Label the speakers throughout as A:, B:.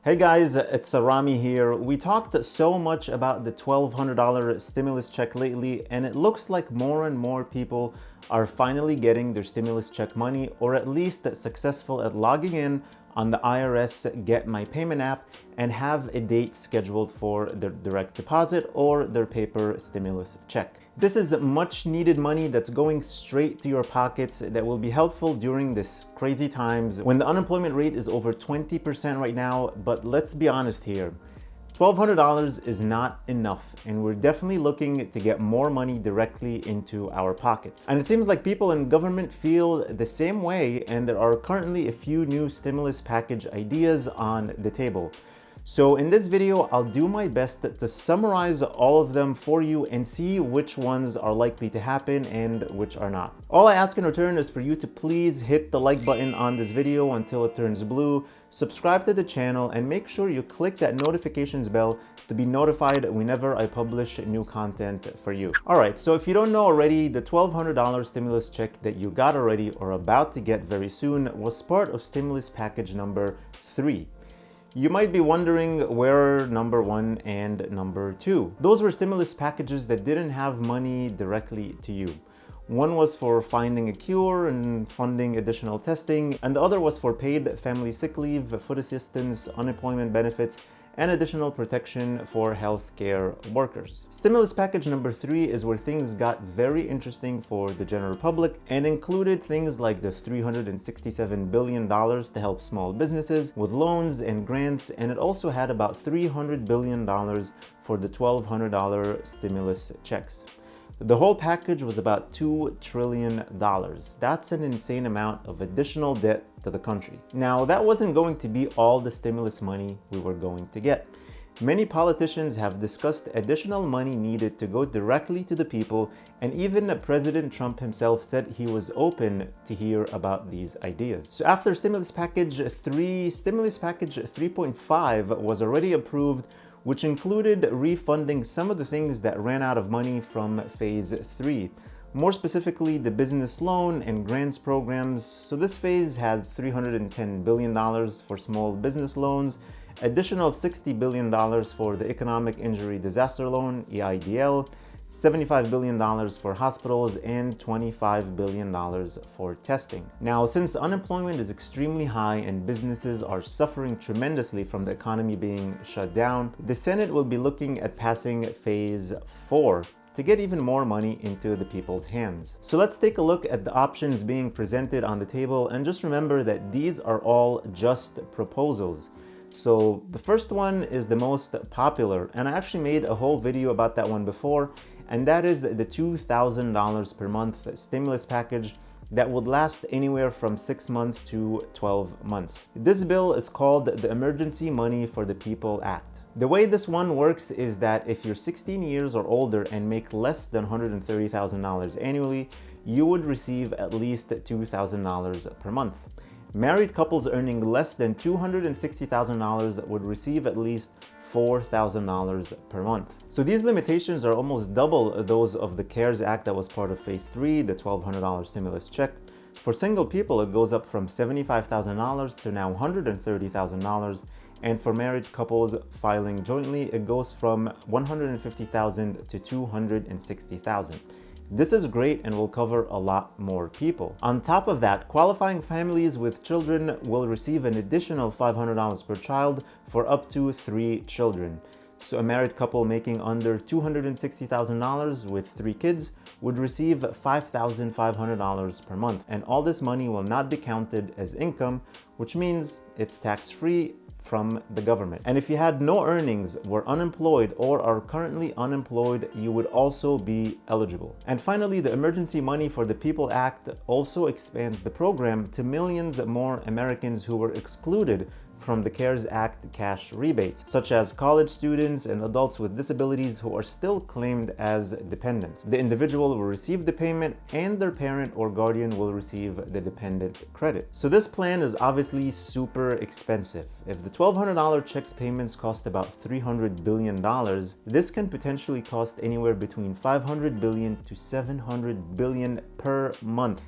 A: Hey guys, it's Rami here. We talked so much about the $1,200 stimulus check lately, and it looks like more and more people are finally getting their stimulus check money, or at least successful at logging in on the IRS Get My Payment app and have a date scheduled for their direct deposit or their paper stimulus check. This is much needed money that's going straight to your pockets that will be helpful during this crazy times when the unemployment rate is over 20% right now. But let's be honest here, $1,200 is not enough, and we're definitely looking to get more money directly into our pockets. And it seems like people in government feel the same way, and there are currently a few new stimulus package ideas on the table. So in this video, I'll do my best to summarize all of them for you and see which ones are likely to happen and which are not. All I ask in return is for you to please hit the like button on this video until it turns blue, subscribe to the channel, and make sure you click that notifications bell to be notified whenever I publish new content for you. All right, so if you don't know already, the $1,200 stimulus check that you got already or about to get very soon was part of stimulus package number 3. You might be wondering where number 1 and number 2. Those were stimulus packages that didn't have money directly to you. One was for finding a cure and funding additional testing, and the other was for paid family sick leave, food assistance, unemployment benefits, and additional protection for healthcare workers. Stimulus package number 3 is where things got very interesting for the general public and included things like the $367 billion to help small businesses with loans and grants, and it also had about $300 billion for the $1,200 stimulus checks. The whole package was about $2 trillion. That's an insane amount of additional debt to the country. Now, that wasn't going to be all the stimulus money we were going to get. Many politicians have discussed additional money needed to go directly to the people, and even President Trump himself said he was open to hear about these ideas. So after stimulus package 3, stimulus package 3.5 was already approved, which included refunding some of the things that ran out of money from phase 3. More specifically, the business loan and grants programs. So this phase had $310 billion for small business loans, additional $60 billion for the Economic Injury Disaster Loan, EIDL, $75 billion for hospitals, and $25 billion for testing. Now, since unemployment is extremely high and businesses are suffering tremendously from the economy being shut down, the Senate will be looking at passing phase 4 to get even more money into the people's hands. So let's take a look at the options being presented on the table, and just remember that these are all just proposals. So the first one is the most popular, and I actually made a whole video about that one before, and that is the $2,000 per month stimulus package that would last anywhere from 6 months to 12 months. This bill is called the Emergency Money for the People Act. The way this one works is that if you're 16 years or older and make less than $130,000 annually, you would receive at least $2,000 per month. Married couples earning less than $260,000 would receive at least $4,000 per month. So these limitations are almost double those of the CARES Act that was part of phase 3, the $1,200 stimulus check. For single people, it goes up from $75,000 to now $130,000. And for married couples filing jointly, it goes from $150,000 to $260,000. This is great and will cover a lot more people. On top of that, qualifying families with children will receive an additional $500 per child for up to 3 children. So a married couple making under $260,000 with 3 kids would receive $5,500 per month. And all this money will not be counted as income, which means it's tax-free from the government. And if you had no earnings, were unemployed, or are currently unemployed, you would also be eligible. And finally, the Emergency Money for the People Act also expands the program to millions more Americans who were excluded from the CARES Act cash rebates, such as college students and adults with disabilities who are still claimed as dependents. The individual will receive the payment and their parent or guardian will receive the dependent credit. So this plan is obviously super expensive. If the $1,200 checks payments cost about $300 billion, this can potentially cost anywhere between $500 billion to $700 billion per month,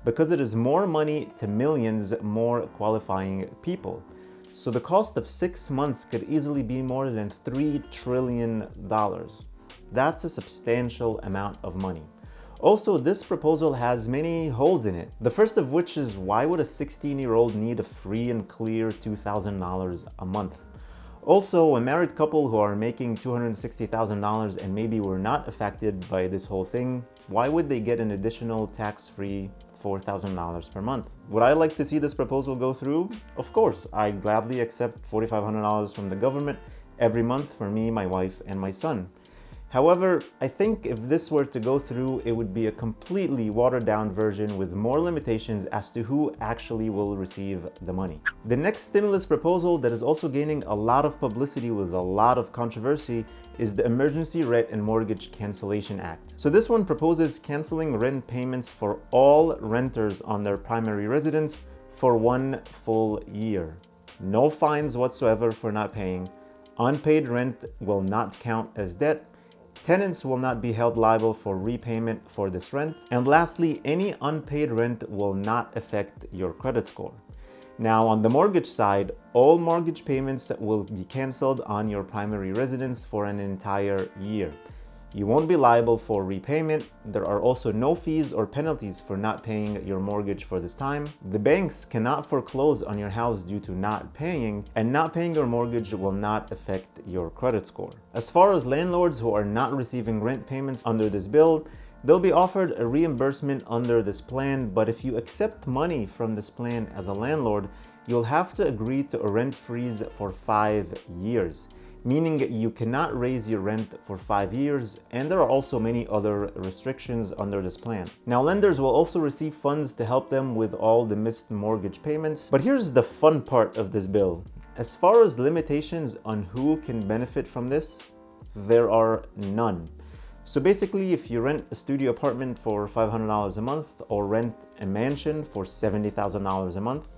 A: because it is more money to millions more qualifying people. So the cost of 6 months could easily be more than $3 trillion. That's a substantial amount of money. Also, this proposal has many holes in it. The first of which is, why would a 16-year-old need a free and clear $2,000 a month? Also, a married couple who are making $260,000 and maybe were not affected by this whole thing, why would they get an additional tax-free $4,000 per month? Would I like to see this proposal go through? Of course, I gladly accept $4,500 from the government every month for me, my wife, and my son. However, I think if this were to go through, it would be a completely watered down version with more limitations as to who actually will receive the money. The next stimulus proposal that is also gaining a lot of publicity with a lot of controversy is the Emergency Rent and Mortgage Cancellation Act. So this one proposes canceling rent payments for all renters on their primary residence for 1 full year. No fines whatsoever for not paying. Unpaid rent will not count as debt. Tenants will not be held liable for repayment for this rent. And lastly, any unpaid rent will not affect your credit score. Now, on the mortgage side, all mortgage payments will be canceled on your primary residence for an entire year. You won't be liable for repayment. There are also no fees or penalties for not paying your mortgage for this time. The banks cannot foreclose on your house due to not paying, and not paying your mortgage will not affect your credit score. As far as landlords who are not receiving rent payments under this bill, they'll be offered a reimbursement under this plan, but if you accept money from this plan as a landlord, you'll have to agree to a rent freeze for 5 years. Meaning you cannot raise your rent for 5 years, and there are also many other restrictions under this plan. Now, lenders will also receive funds to help them with all the missed mortgage payments. But here's the fun part of this bill. As far as limitations on who can benefit from this, there are none. So basically, if you rent a studio apartment for $500 a month or rent a mansion for $70,000 a month,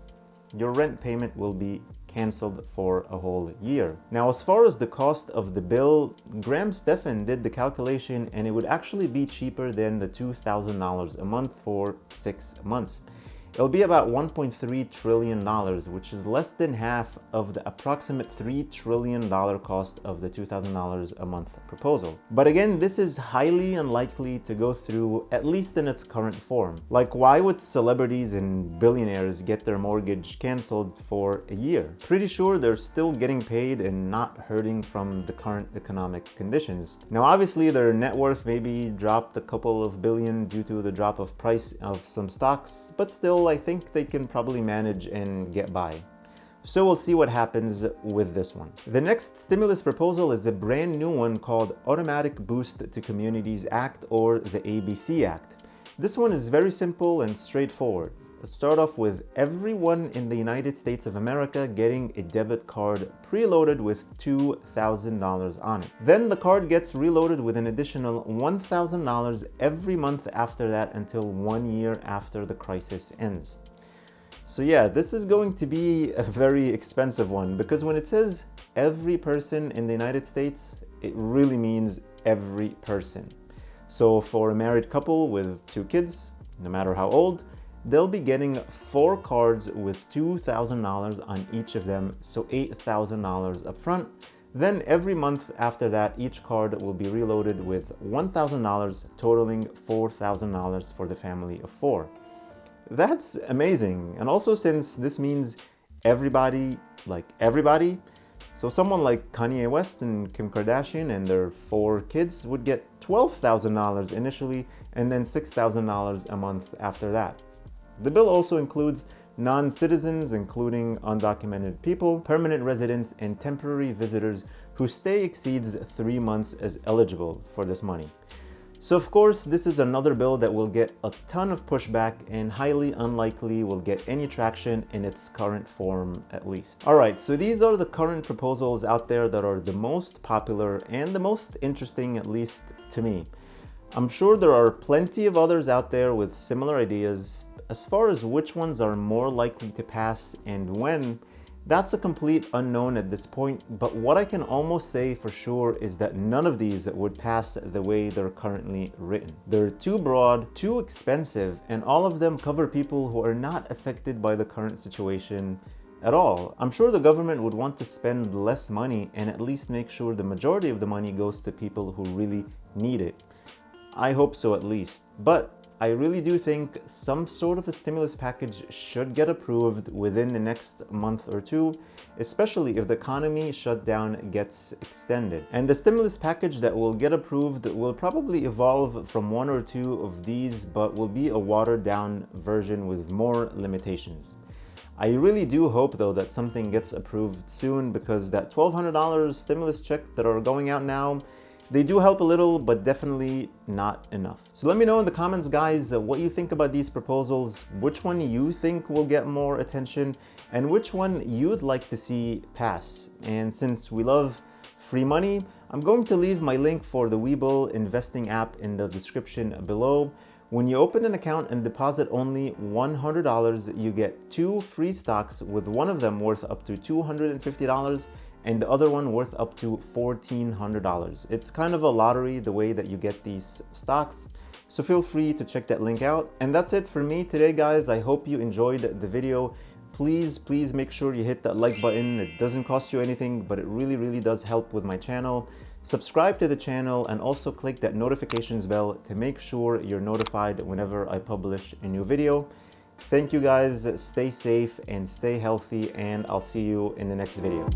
A: your rent payment will be canceled for a whole year. Now, as far as the cost of the bill, Graham Stephan did the calculation and it would actually be cheaper than the $2,000 a month for 6 months. It'll be about $1.3 trillion, which is less than half of the approximate $3 trillion cost of the $2,000 a month proposal. But again, this is highly unlikely to go through, at least in its current form. Like, why would celebrities and billionaires get their mortgage canceled for a year? Pretty sure they're still getting paid and not hurting from the current economic conditions. Now, obviously, their net worth maybe dropped a couple of billion due to the drop of price of some stocks, but still, I think they can probably manage and get by. So we'll see what happens with this one. The next stimulus proposal is a brand new one called Automatic Boost to Communities Act, or the ABC Act. This one is very simple and straightforward. Let's start off with everyone in the United States of America getting a debit card preloaded with $2,000 on it. Then the card gets reloaded with an additional $1,000 every month after that until 1 year after the crisis ends. So yeah, this is going to be a very expensive one, because when it says every person in the United States, it really means every person. So for a married couple with 2 kids, no matter how old, they'll be getting 4 cards with $2,000 on each of them, so $8,000 up front. Then every month after that, each card will be reloaded with $1,000, totaling $4,000 for the family of 4. That's amazing. And also, since this means everybody, like everybody, so someone like Kanye West and Kim Kardashian and their 4 kids would get $12,000 initially, and then $6,000 a month after that. The bill also includes non-citizens, including undocumented people, permanent residents, and temporary visitors whose stay exceeds 3 months as eligible for this money. So of course, this is another bill that will get a ton of pushback and highly unlikely will get any traction in its current form, at least. Alright, so these are the current proposals out there that are the most popular and the most interesting, at least to me. I'm sure there are plenty of others out there with similar ideas. As far as which ones are more likely to pass and when, that's a complete unknown at this point, but what I can almost say for sure is that none of these would pass the way they're currently written. They're too broad, too expensive, and all of them cover people who are not affected by the current situation at all. I'm sure the government would want to spend less money and at least make sure the majority of the money goes to people who really need it. I hope so at least. But I really do think some sort of a stimulus package should get approved within the next month or two, especially if the economy shutdown gets extended. And the stimulus package that will get approved will probably evolve from one or two of these, but will be a watered down version with more limitations. I really do hope though that something gets approved soon, because that $1,200 stimulus check that are going out now, they do help a little, but definitely not enough. So let me know in the comments, guys, what you think about these proposals, which one you think will get more attention, and which one you'd like to see pass. And since we love free money, I'm going to leave my link for the Webull investing app in the description below. When you open an account and deposit only $100, you get 2 free stocks, with one of them worth up to $250 and the other one worth up to $1,400. It's kind of a lottery the way that you get these stocks, so feel free to check that link out. And that's it for me today, guys. I hope you enjoyed the video. Please make sure you hit that like button. It doesn't cost you anything, but it really does help with my channel. Subscribe to the channel and also click that notifications bell to make sure you're notified whenever I publish a new video. Thank you, guys. Stay safe and stay healthy, and I'll see you in the next video.